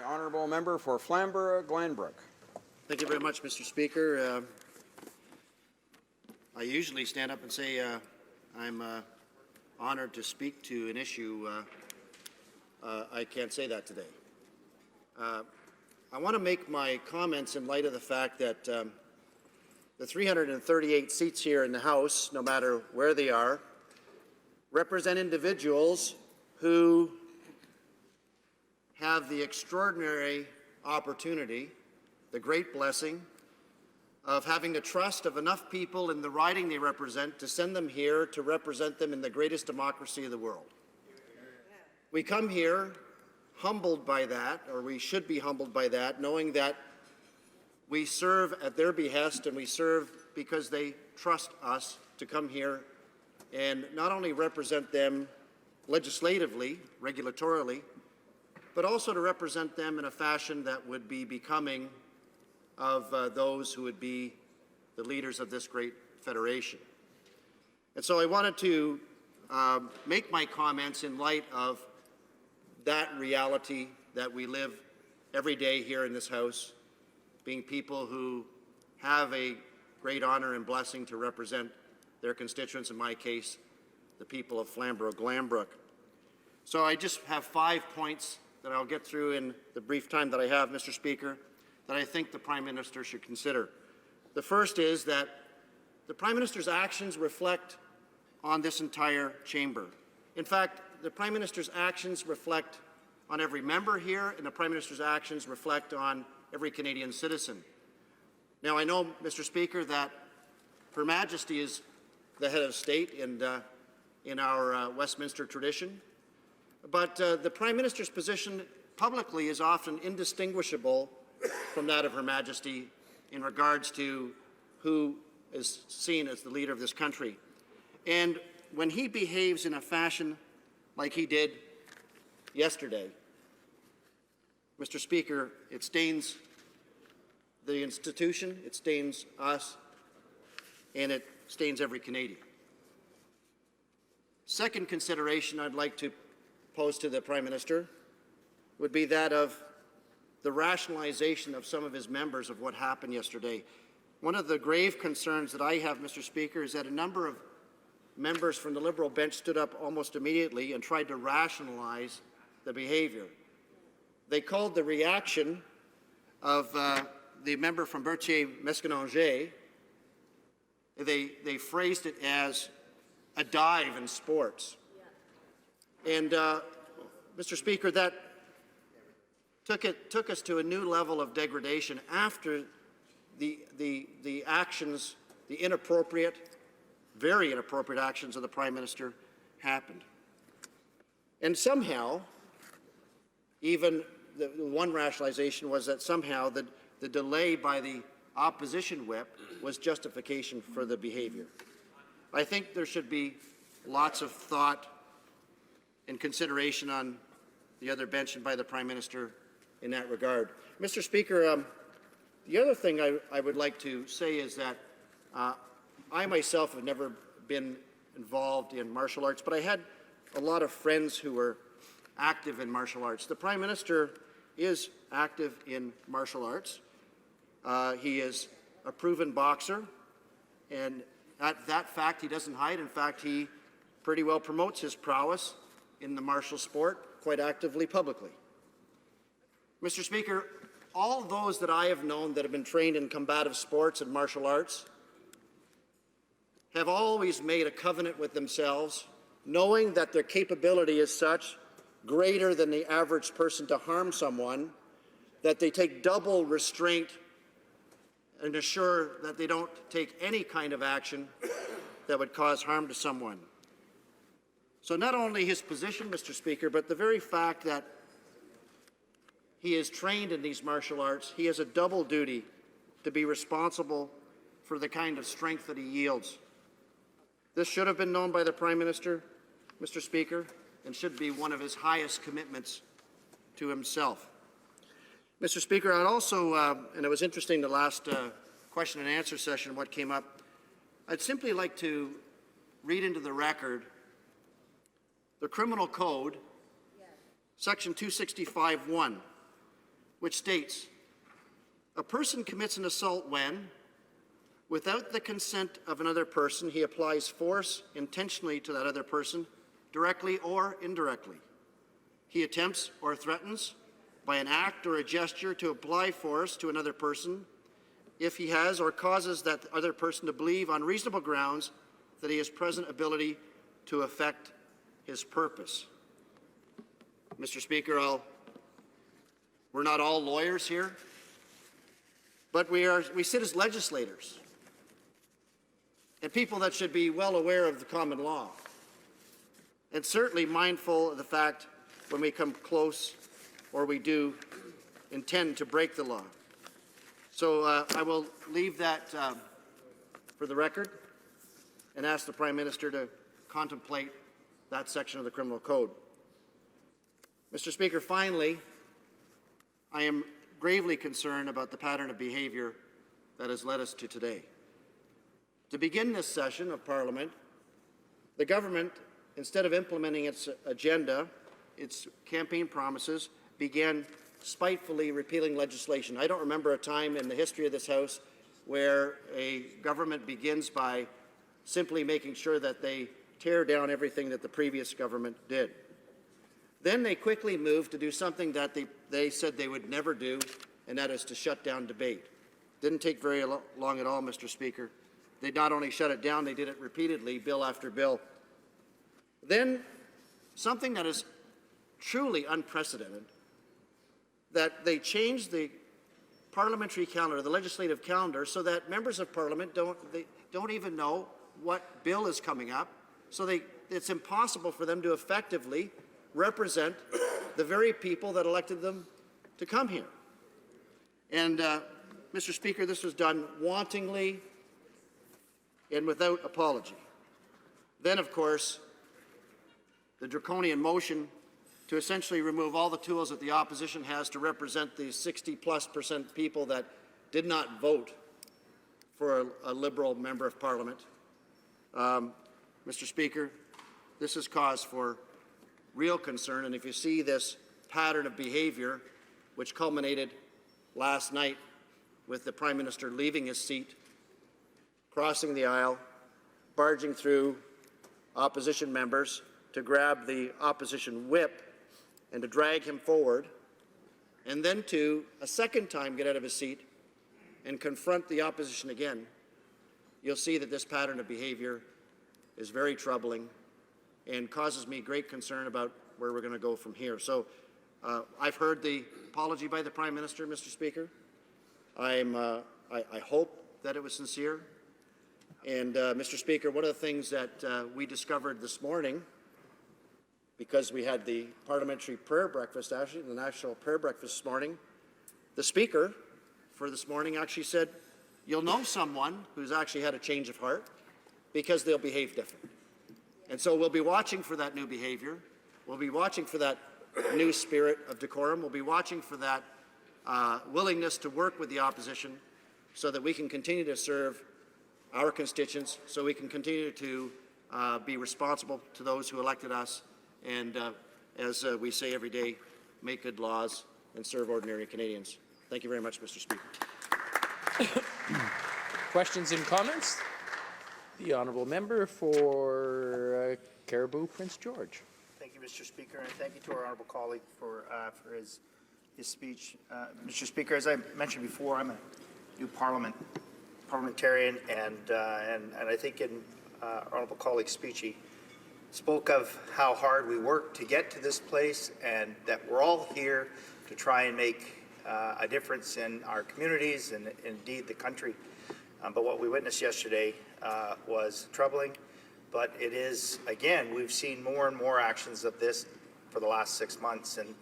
honourable member for Flamborough, Glanbrook. Thank you very much, Mr. Speaker. I usually stand up and say I'm honoured to speak to an issue. I can't say that today. I want to make my comments in light of the fact that the 338 seats here in the House, no matter where they are, represent individuals who have the extraordinary opportunity, the great blessing, of having the trust of enough people in the riding they represent to send them here to represent them in the greatest democracy of the world. We come here humbled by that, or we should be humbled by that, knowing that we serve at their behest and we serve because they trust us to come here and not only represent them legislatively, regulatorily, but also to represent them in a fashion that would be becoming of those who would be the leaders of this great federation. And so I wanted to make my comments in light of that reality that we live every day here in this House, being people who have a great honor and blessing to represent their constituents, in my case, the people of Flamborough, Glanbrook. So I just have 5 points that I'll get through in the brief time that I have, Mr. Speaker, that I think the Prime Minister should consider. The first is that the Prime Minister's actions reflect on this entire chamber. In fact, the Prime Minister's actions reflect on every member here, and the Prime Minister's actions reflect on every Canadian citizen. Now, I know, Mr. Speaker, that Her Majesty is the head of state in our Westminster tradition, but the Prime Minister's position publicly is often indistinguishable from that of Her Majesty in regards to who is seen as the leader of this country. And when he behaves in a fashion like he did yesterday, Mr. Speaker, it stains the institution, it stains us, and it stains every Canadian. Second consideration I'd like to pose to the Prime Minister would be that of the rationalization of some of his members of what happened yesterday. One of the grave concerns that I have, Mr. Speaker, is that a number of members from the Liberal bench stood up almost immediately and tried to rationalize the behaviour. They called the reaction of the member from Berthier, Maskinongé, they phrased it as a dive in sports. And Mr. Speaker, that took us to a new level of degradation after the actions, the inappropriate, very inappropriate actions of the Prime Minister happened. And somehow, even the one rationalization was that somehow the delay by the opposition whip was justification for the behavior. I think there should be lots of thought and consideration on the other bench and by the Prime Minister in that regard. Mr. Speaker, the other thing I would like to say is that I myself have never been involved in martial arts, but I had a lot of friends who were active in martial arts. The Prime Minister is active in martial arts. He is a proven boxer, and that fact he doesn't hide. In fact, he pretty well promotes his prowess in the martial sport quite actively publicly. Mr. Speaker, all those that I have known that have been trained in combative sports and martial arts have always made a covenant with themselves, knowing that their capability is such, greater than the average person to harm someone, that they take double restraint and assure that they don't take any kind of action that would cause harm to someone. So not only his position, Mr. Speaker, but the very fact that he is trained in these martial arts, he has a double duty to be responsible for the kind of strength that he yields. This should have been known by the Prime Minister, Mr. Speaker, and should be one of his highest commitments to himself. Mr. Speaker, I'd also, and it was interesting the last question and answer session, what came up, I'd simply like to read into the record the Criminal Code, Section 265(1), which states, "A person commits an assault when, without the consent of another person, he applies force intentionally to that other person, directly or indirectly. He attempts or threatens, by an act or a gesture, to apply force to another person if he has or causes that other person to believe on reasonable grounds that he has present ability to effect his purpose." Mr. Speaker, we're not all lawyers here, but we sit as legislators and people that should be well aware of the common law, and certainly mindful of the fact when we come close or we do intend to break the law. So I will leave that for the record and ask the Prime Minister to contemplate that section of the Criminal Code. Mr. Speaker, finally, I am gravely concerned about the pattern of behaviour that has led us to today. To begin this session of Parliament, the government, instead of implementing its agenda, its campaign promises, began spitefully repealing legislation. I don't remember a time in the history of this House where a government begins by simply making sure that they tear down everything that the previous government did. Then they quickly moved to do something that they said they would never do, and that is to shut down debate. Didn't take very long at all, Mr. Speaker. They not only shut it down, they did it repeatedly, bill after bill. Then something that is truly unprecedented, that they changed the parliamentary calendar, the legislative calendar, so that members of Parliament don't even know what bill is coming up, so it's impossible for them to effectively represent the very people that elected them to come here. And, Mr. Speaker, this was done wantonly and without apology. Then, of course, the draconian motion to essentially remove all the tools that the opposition has to represent the 60+% people that did not vote for a Liberal member of Parliament. Mr. Speaker, this is cause for real concern, and if you see this pattern of behaviour, which culminated last night with the Prime Minister leaving his seat, crossing the aisle, barging through opposition members to grab the opposition whip and to drag him forward, and then to a second time get out of his seat and confront the opposition again, you'll see that this pattern of behaviour is very troubling and causes me great concern about where we're going to go from here. So I've heard the apology by the Prime Minister, Mr. Speaker. I hope that it was sincere. And Mr. Speaker, one of the things that we discovered this morning, because we had the parliamentary prayer breakfast, actually, the national prayer breakfast this morning, the Speaker for this morning actually said, you'll know someone who's actually had a change of heart because they'll behave different. And so we'll be watching for that new behavior. We'll be watching for that new spirit of decorum. We'll be watching for that willingness to work with the opposition so that we can continue to serve our constituents, so we can continue to be responsible to those who elected us, and as we say every day, make good laws and serve ordinary Canadians. Thank you very much, Mr. Speaker. Questions and comments? The honourable member for Caribou, Prince George. Thank you, Mr. Speaker, and thank you to our honourable colleague for his speech. Mr. Speaker, as I mentioned before, I'm a new parliamentarian, and I think in our honourable colleague's speech, he spoke of how hard we work to get to this place, and that we're all here to try and make a difference in our communities and indeed the country. But what we witnessed yesterday was troubling, but it is, again, we've seen more and more actions of this for the last 6 months. And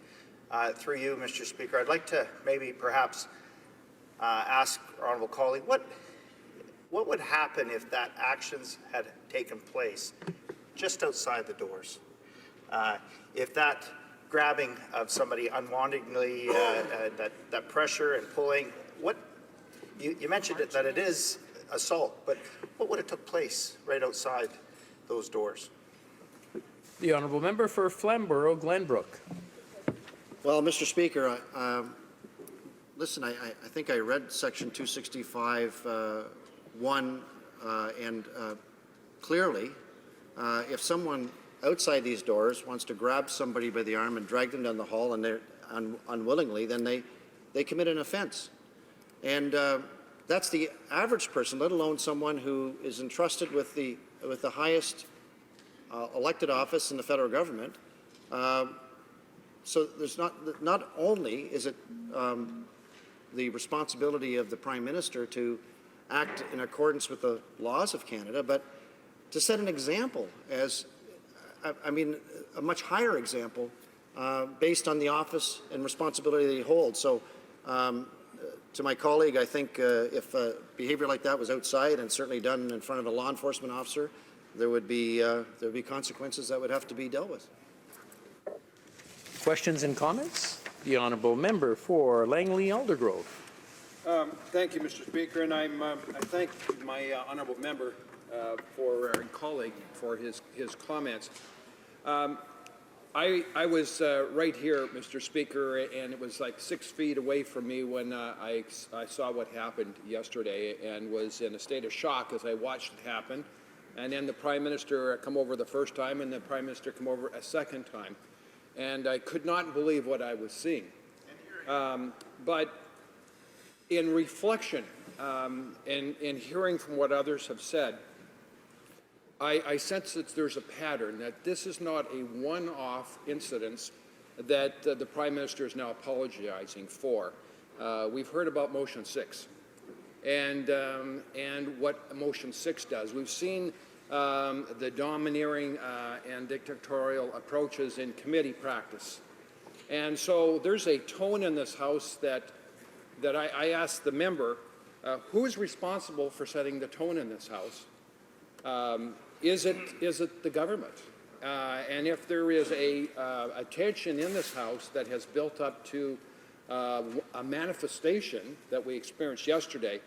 through you, Mr. Speaker, I'd like to maybe perhaps ask our honourable colleague, what would happen if that actions had taken place just outside the doors? If that grabbing of somebody unwantedly, that pressure and pulling, you mentioned it, that it is assault, but what would have took place right outside those doors? The honourable member for Flamborough, Glanbrook. Well, Mr. Speaker, Listen, I think I read Section 265, 1, and clearly, if someone outside these doors wants to grab somebody by the arm and drag them down the hall and they're unwillingly, then they commit an offense. And that's the average person, let alone someone who is entrusted with the highest elected office in the federal government. So there's not only is it the responsibility of the Prime Minister to act in accordance with the laws of Canada, but to set an example as, I mean, a much higher example based on the office and responsibility that he holds. So to my colleague, I think if behavior like that was outside and certainly done in front of a law enforcement officer, there would be consequences that would have to be dealt with. Questions and comments? The honourable member for Langley Aldergrove. Thank you, Mr. Speaker, and I thank my honourable member and colleague for his comments. I was right here, Mr. Speaker, and it was like 6 feet away from me when I saw what happened yesterday, and was in a state of shock as I watched it happen. And then the Prime Minister come over the first time, and the Prime Minister come over a second time. And I could not believe what I was seeing. But in reflection and hearing from what others have said, I sense that there's a pattern, that this is not a one-off incident that the Prime Minister is now apologizing for. We've heard about Motion 6 and what Motion 6 does. We've seen the domineering and dictatorial approaches in committee practice. And so there's a tone in this House that I asked the member, who is responsible for setting the tone in this House? Is it the government? And if there is a tension in this House that has built up to a manifestation that we experienced yesterday,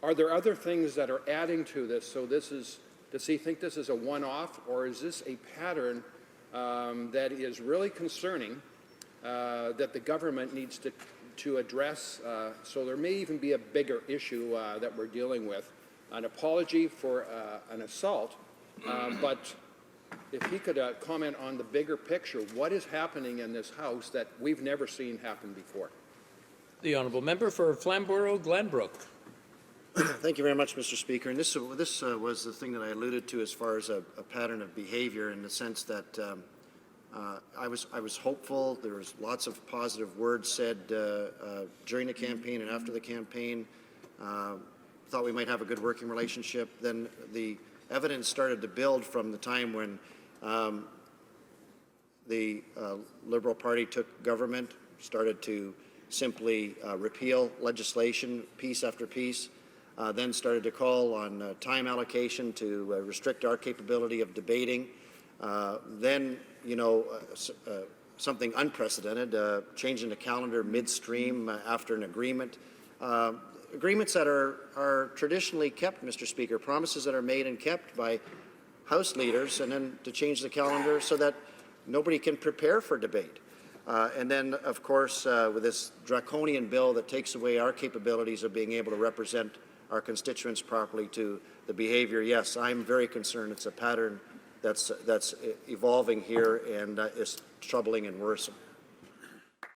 are there other things that are adding to this? So does he think this is a one-off, or is this a pattern that is really concerning that the government needs to address? So there may even be a bigger issue that we're dealing with. An apology for an assault, but if he could comment on the bigger picture, what is happening in this House that we've never seen happen before? The honourable member for Flamborough, Glanbrook. Thank you very much, Mr. Speaker. And this was the thing that I alluded to as far as a pattern of behavior, in the sense that I was hopeful. There was lots of positive words said during the campaign and after the campaign. Thought we might have a good working relationship. Then the evidence started to build from the time when the Liberal Party took government, started to simply repeal legislation piece after piece, then started to call on time allocation to restrict our capability of debating. Then, something unprecedented, changing the calendar midstream after an agreement. Agreements that are traditionally kept, Mr. Speaker, promises that are made and kept by House leaders, and then to change the calendar so that nobody can prepare for debate. And then, of course, with this draconian bill that takes away our capabilities of being able to represent our constituents properly, to the behavior, yes, I'm very concerned. It's a pattern that's evolving here and is troubling and worrisome.